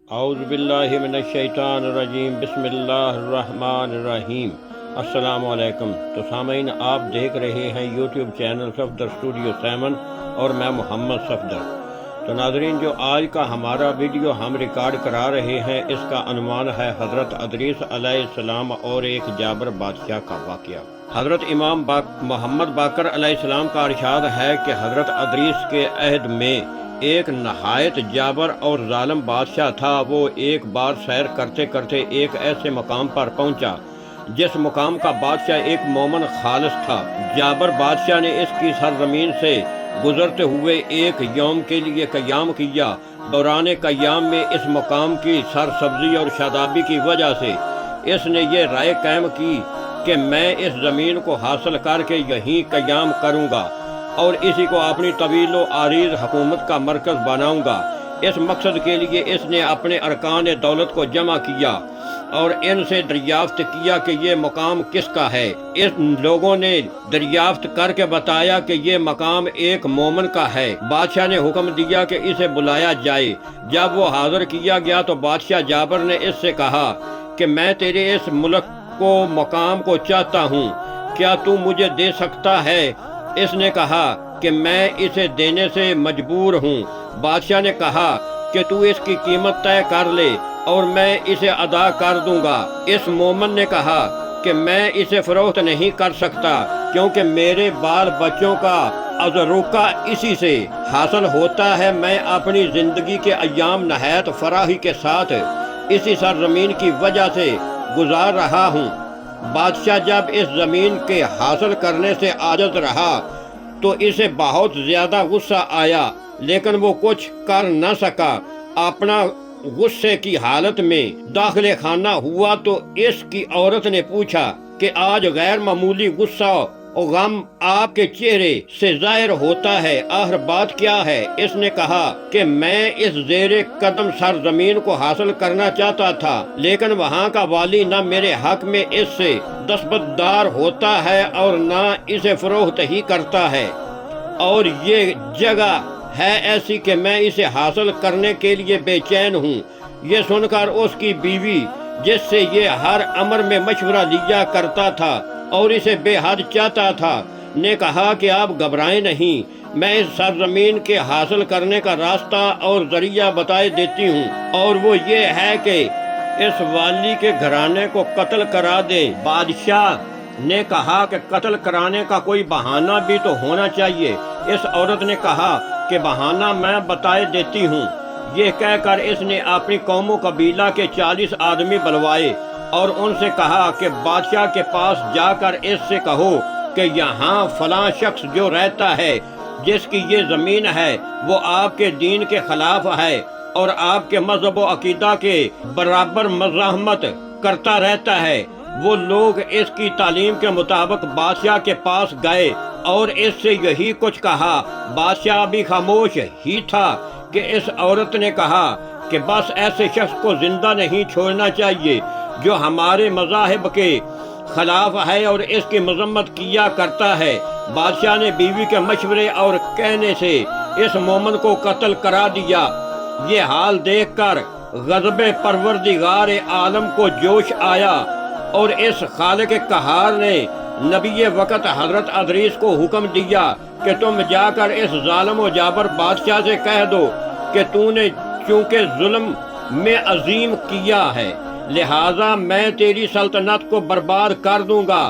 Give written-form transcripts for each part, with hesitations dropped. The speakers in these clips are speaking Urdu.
اعوذ باللہ من الشیطان الرجیم بسم اللہ الرحمن الرحیم۔ السلام علیکم۔ تو سامعین، آپ دیکھ رہے ہیں یوٹیوب چینل صفدر اسٹوڈیو 7 اور میں محمد صفدر۔ تو ناظرین، جو آج کا ہمارا ویڈیو ہم ریکارڈ کرا رہے ہیں، اس کا عنوان ہے حضرت ادریس علیہ السلام اور ایک جابر بادشاہ کا واقعہ۔ حضرت امام محمد باقر علیہ السلام کا ارشاد ہے کہ حضرت ادریس کے عہد میں ایک نہایت جابر اور ظالم بادشاہ تھا۔ وہ ایک بار سیر کرتے کرتے ایک ایسے مقام پر پہنچا جس مقام کا بادشاہ ایک مومن خالص تھا۔ جابر بادشاہ نے اس کی سرزمین سے گزرتے ہوئے ایک یوم کے لیے قیام کیا۔ دوران قیام میں اس مقام کی سرسبزی اور شادابی کی وجہ سے اس نے یہ رائے قائم کی کہ میں اس زمین کو حاصل کر کے یہیں قیام کروں گا اور اسی کو اپنی طویل و عریض حکومت کا مرکز بناؤں گا۔ اس مقصد کے لیے اس نے اپنے ارکان دولت کو جمع کیا اور ان سے دریافت کیا کہ یہ مقام کس کا ہے۔ ان لوگوں نے دریافت کر کے بتایا کہ یہ مقام ایک مومن کا ہے۔ بادشاہ نے حکم دیا کہ اسے بلایا جائے۔ جب وہ حاضر کیا گیا تو بادشاہ جابر نے اس سے کہا کہ میں تیرے اس ملک کو مقام کو چاہتا ہوں، کیا تو مجھے دے سکتا ہے؟ اس نے کہا کہ میں اسے دینے سے مجبور ہوں۔ بادشاہ نے کہا کہ تو اس کی قیمت طے کر لے اور میں اسے ادا کر دوں گا۔ اس مومن نے کہا کہ میں اسے فروخت نہیں کر سکتا، کیونکہ میرے بال بچوں کا ازروکا اسی سے حاصل ہوتا ہے۔ میں اپنی زندگی کے ایام نہایت فراخی کے ساتھ اسی سرزمین کی وجہ سے گزار رہا ہوں۔ بادشاہ جب اس زمین کے حاصل کرنے سے عاجز رہا تو اسے بہت زیادہ غصہ آیا، لیکن وہ کچھ کر نہ سکا۔ اپنا غصے کی حالت میں داخل خانہ ہوا تو اس کی عورت نے پوچھا کہ آج غیر معمولی غصہ اور غم آپ کے چہرے سے ظاہر ہوتا ہے، آخر بات کیا ہے؟ اس نے کہا کہ میں اس زیر قدم سرزمین کو حاصل کرنا چاہتا تھا، لیکن وہاں کا والی نہ میرے حق میں اس سے دستبردار ہوتا ہے اور نہ اسے فروخت ہی کرتا ہے، اور یہ جگہ ہے ایسی کہ میں اسے حاصل کرنے کے لیے بے چین ہوں۔ یہ سن کر اس کی بیوی، جس سے یہ ہر امر میں مشورہ لیا کرتا تھا اور اسے بے حد چاہتا تھا، نے کہا کہ آپ گھبرائیں نہیں، میں اس سرزمین کے حاصل کرنے کا راستہ اور ذریعہ بتائے دیتی ہوں، اور وہ یہ ہے کہ اس والی کے گھرانے کو قتل کرا دیں۔ بادشاہ نے کہا کہ قتل کرانے کا کوئی بہانہ بھی تو ہونا چاہیے۔ اس عورت نے کہا کہ بہانہ میں بتائے دیتی ہوں۔ یہ کہہ کر اس نے اپنی قوم و قبیلہ کے 40 آدمی بلوائے اور ان سے کہا کہ بادشاہ کے پاس جا کر اس سے کہو کہ یہاں فلاں شخص جو رہتا ہے، جس کی یہ زمین ہے، وہ آپ کے دین کے خلاف ہے اور آپ کے مذہب و عقیدہ کے برابر مزاحمت کرتا رہتا ہے۔ وہ لوگ اس کی تعلیم کے مطابق بادشاہ کے پاس گئے اور اس سے یہی کچھ کہا۔ بادشاہ بھی خاموش ہی تھا کہ اس عورت نے کہا کہ بس ایسے شخص کو زندہ نہیں چھوڑنا چاہیے جو ہمارے مذاہب کے خلاف ہے اور اس کی مذمت کیا کرتا ہے۔ بادشاہ نے بیوی کے مشورے اور کہنے سے اس مومن کو قتل کرا دیا۔ یہ حال دیکھ کر غضب پروردگار عالم کو جوش آیا اور اس خالق قہار نے نبی وقت حضرت ادریس کو حکم دیا کہ تم جا کر اس ظالم و جابر بادشاہ سے کہہ دو کہ تو نے چونکہ ظلم میں عظیم کیا ہے، لہٰذا میں تیری سلطنت کو برباد کر دوں گا،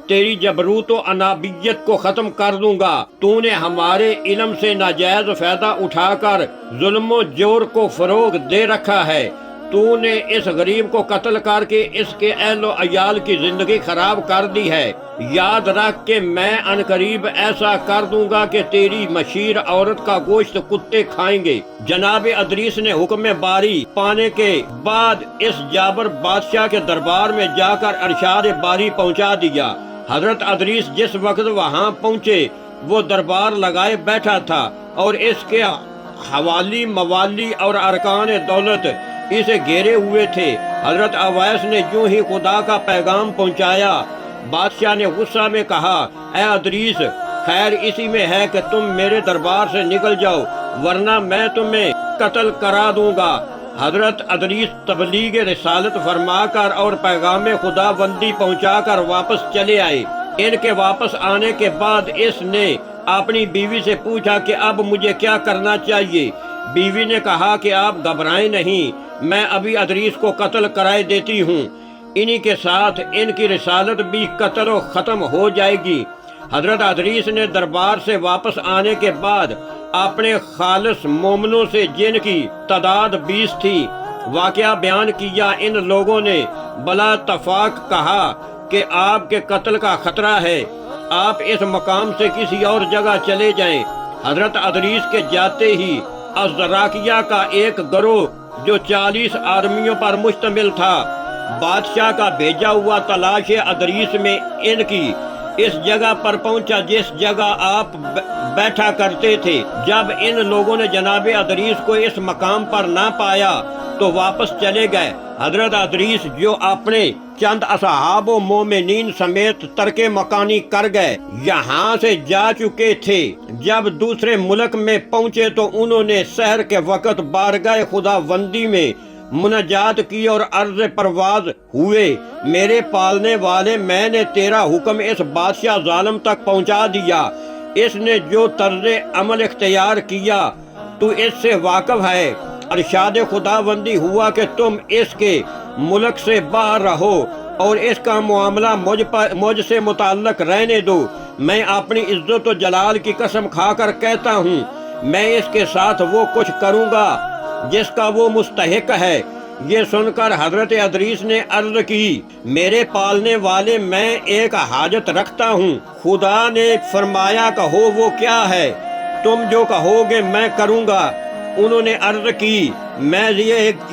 تیری جبروت و انابیت کو ختم کر دوں گا۔ تو نے ہمارے علم سے ناجائز فائدہ اٹھا کر ظلم و جور کو فروغ دے رکھا ہے۔ تو نے اس غریب کو قتل کر کے اس کے اہل و عیال کی زندگی خراب کر دی ہے۔ یاد رکھ کہ میں عنقریب ایسا کر دوں گا کہ تیری مشیر عورت کا گوشت کتے کھائیں گے۔ جناب ادریس نے حکم باری پانے کے بعد اس جابر بادشاہ کے دربار میں جا کر ارشاد باری پہنچا دیا۔ حضرت ادریس جس وقت وہاں پہنچے وہ دربار لگائے بیٹھا تھا اور اس کے حوالی موالی اور ارکان دولت اسے گھیرے ہوئے تھے۔ حضرت اویس نے یوں ہی خدا کا پیغام پہنچایا۔ بادشاہ نے غصہ میں کہا، اے ادریس، خیر اسی میں ہے کہ تم میرے دربار سے نکل جاؤ، ورنہ میں تمہیں قتل کرا دوں گا۔ حضرت ادریس تبلیغ رسالت فرما کر اور پیغام خدا بندی پہنچا کر واپس چلے آئے۔ ان کے واپس آنے کے بعد اس نے اپنی بیوی سے پوچھا کہ اب مجھے کیا کرنا چاہیے۔ بیوی نے کہا کہ آپ گھبرائیں نہیں، میں ابھی ادریس کو قتل کرائے دیتی ہوں، انہی کے ساتھ ان کی رسالت بھی قتل و ختم ہو جائے گی۔ حضرت ادریس نے دربار سے واپس آنے کے بعد اپنے خالص مومنوں سے، جن کی تعداد 20 تھی، واقعہ بیان کیا۔ ان لوگوں نے بلا اتفاق کہا کہ آپ کے قتل کا خطرہ ہے، آپ اس مقام سے کسی اور جگہ چلے جائیں۔ حضرت ادریس کے جاتے ہی ازراکیہ کا ایک گروہ جو 40 آدمیوں پر مشتمل تھا، بادشاہ کا بھیجا ہوا تلاش ادریس میں ان کی اس جگہ پر پہنچا جس جگہ آپ بیٹھا کرتے تھے۔ جب ان لوگوں نے جناب ادریس کو اس مقام پر نہ پایا تو واپس چلے گئے۔ حضرت ادریس جو اپنے چند اصحاب و مومنین سمیت ترک مکانی کر گئے، یہاں سے جا چکے تھے۔ جب دوسرے ملک میں پہنچے تو انہوں نے سحر کے وقت بارگاہ خدا بندی میں مناجات کی اور عرض پرواز ہوئے، میرے پالنے والے، میں نے تیرا حکم اس بادشاہ ظالم تک پہنچا دیا۔ اس نے جو طرز عمل اختیار کیا تو اس سے واقف ہے۔ ارشاد خدا بندی ہوا کہ تم اس کے ملک سے باہر رہو اور اس کا معاملہ مجھ سے متعلق رہنے دو۔ میں اپنی عزت و جلال کی قسم کھا کر کہتا ہوں، میں اس کے ساتھ وہ کچھ کروں گا جس کا وہ مستحق ہے۔ یہ سن کر حضرت ادریس نے عرض کی، میرے پالنے والے، میں ایک حاجت رکھتا ہوں۔ خدا نے فرمایا کہو وہ کیا ہے؟ تم جو کہو گے میں کروں گا۔ انہوں نے عرض کی، میں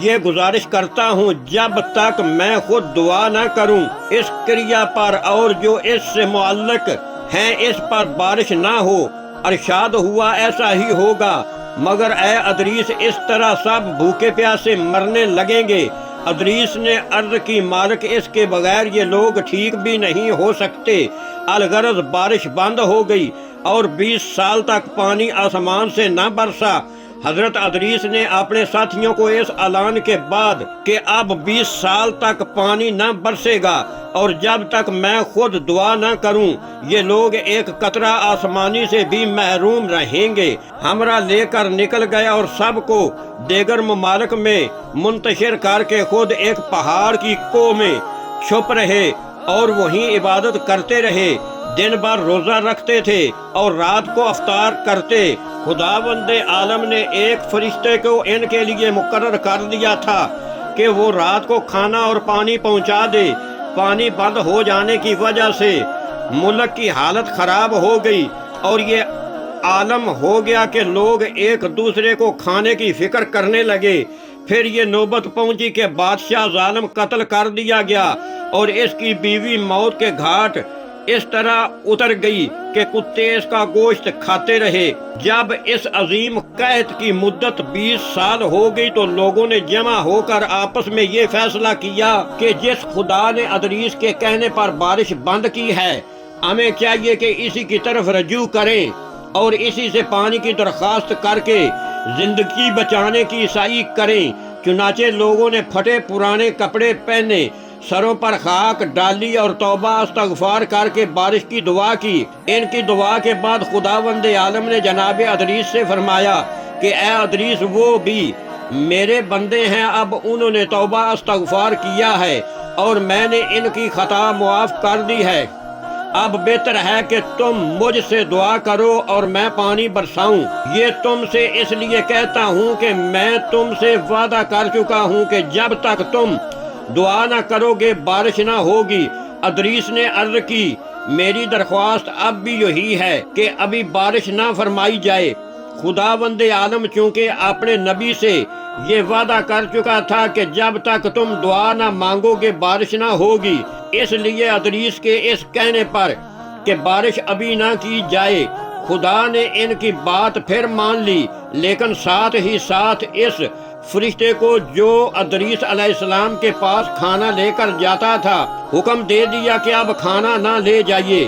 یہ گزارش کرتا ہوں جب تک میں خود دعا نہ کروں اس کریا پر اور جو اس سے معلق ہیں اس پر بارش نہ ہو۔ ارشاد ہوا ایسا ہی ہوگا، مگر اے ادریس اس طرح سب بھوکے پیاسے مرنے لگیں گے۔ ادریس نے عرض کی، مالک اس کے بغیر یہ لوگ ٹھیک بھی نہیں ہو سکتے۔ الغرض بارش بند ہو گئی اور 20 سال تک پانی آسمان سے نہ برسا۔ حضرت ادریس نے اپنے ساتھیوں کو اس اعلان کے بعد کہ اب 20 سال تک پانی نہ برسے گا اور جب تک میں خود دعا نہ کروں یہ لوگ ایک قطرہ آسمانی سے بھی محروم رہیں گے، ہمراہ لے کر نکل گئے اور سب کو دیگر ممالک میں منتشر کر کے خود ایک پہاڑ کی کوہ میں چھپ رہے اور وہیں عبادت کرتے رہے۔ دن بھر روزہ رکھتے تھے اور رات کو افطار کرتے۔ خداوند عالم نے ایک فرشتے کو ان کے لیے مقرر کر دیا تھا کہ وہ رات کو کھانا اور پانی پہنچا دے۔ پانی بند ہو جانے کی وجہ سے ملک کی حالت خراب ہو گئی اور یہ عالم ہو گیا کہ لوگ ایک دوسرے کو کھانے کی فکر کرنے لگے۔ پھر یہ نوبت پہنچی کہ بادشاہ ظالم قتل کر دیا گیا اور اس کی بیوی موت کے گھاٹ اس طرح اتر گئی کہ کتے اس کا گوشت کھاتے رہے۔ جب اس عظیم قحط کی مدت 20 سال ہو گئی تو لوگوں نے جمع ہو کر آپس میں یہ فیصلہ کیا کہ جس خدا نے ادریس کے کہنے پر بارش بند کی ہے، ہمیں چاہیے کہ اسی کی طرف رجوع کریں اور اسی سے پانی کی درخواست کر کے زندگی بچانے کی عیسائی کریں۔ چنانچہ لوگوں نے پھٹے پرانے کپڑے پہنے، سروں پر خاک ڈالی اور توبہ استغفار کر کے بارش کی دعا کی۔ ان کی دعا کے بعد خداوند عالم نے جناب ادریس سے فرمایا کہ اے ادریس، وہ بھی میرے بندے ہیں، اب انہوں نے توبہ استغفار کیا ہے اور میں نے ان کی خطا معاف کر دی ہے۔ اب بہتر ہے کہ تم مجھ سے دعا کرو اور میں پانی برساؤں۔ یہ تم سے اس لیے کہتا ہوں کہ میں تم سے وعدہ کر چکا ہوں کہ جب تک تم دعا نہ کرو گے بارش نہ ہوگی۔ ادریس نے عرض کی، میری درخواست اب بھی یہی ہے کہ ابھی بارش نہ فرمائی جائے۔ خداوند عالم چونکہ اپنے نبی سے یہ وعدہ کر چکا تھا کہ جب تک تم دعا نہ مانگو گے بارش نہ ہوگی، اس لیے ادریس کے اس کہنے پر کہ بارش ابھی نہ کی جائے خدا نے ان کی بات پھر مان لی، لیکن ساتھ ہی ساتھ اس فرشتے کو جو ادریس علیہ السلام کے پاس کھانا لے کر جاتا تھا حکم دے دیا کہ اب کھانا نہ لے جائیے۔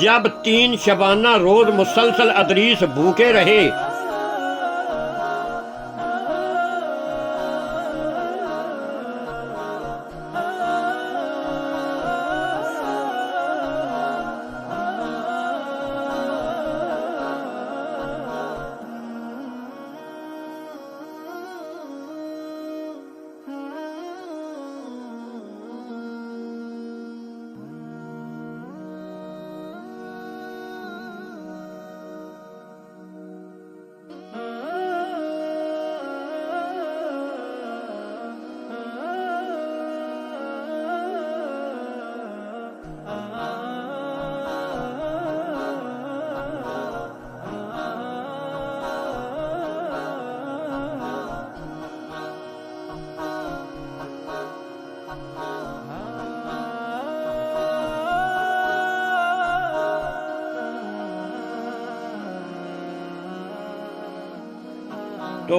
جب 3 شبانہ روز مسلسل ادریس بھوکے رہے تو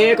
1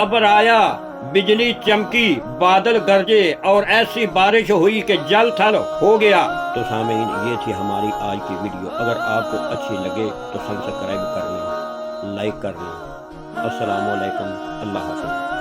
ابر آیا، بجلی چمکی، بادل گرجے اور ایسی بارش ہوئی کہ جل تھل ہو گیا۔ تو سامعین، یہ تھی ہماری آج کی ویڈیو۔ اگر آپ کو اچھی لگے تو سبسکرائب کر لیں، لائک کر لیں۔ السلام علیکم، اللہ حافظ۔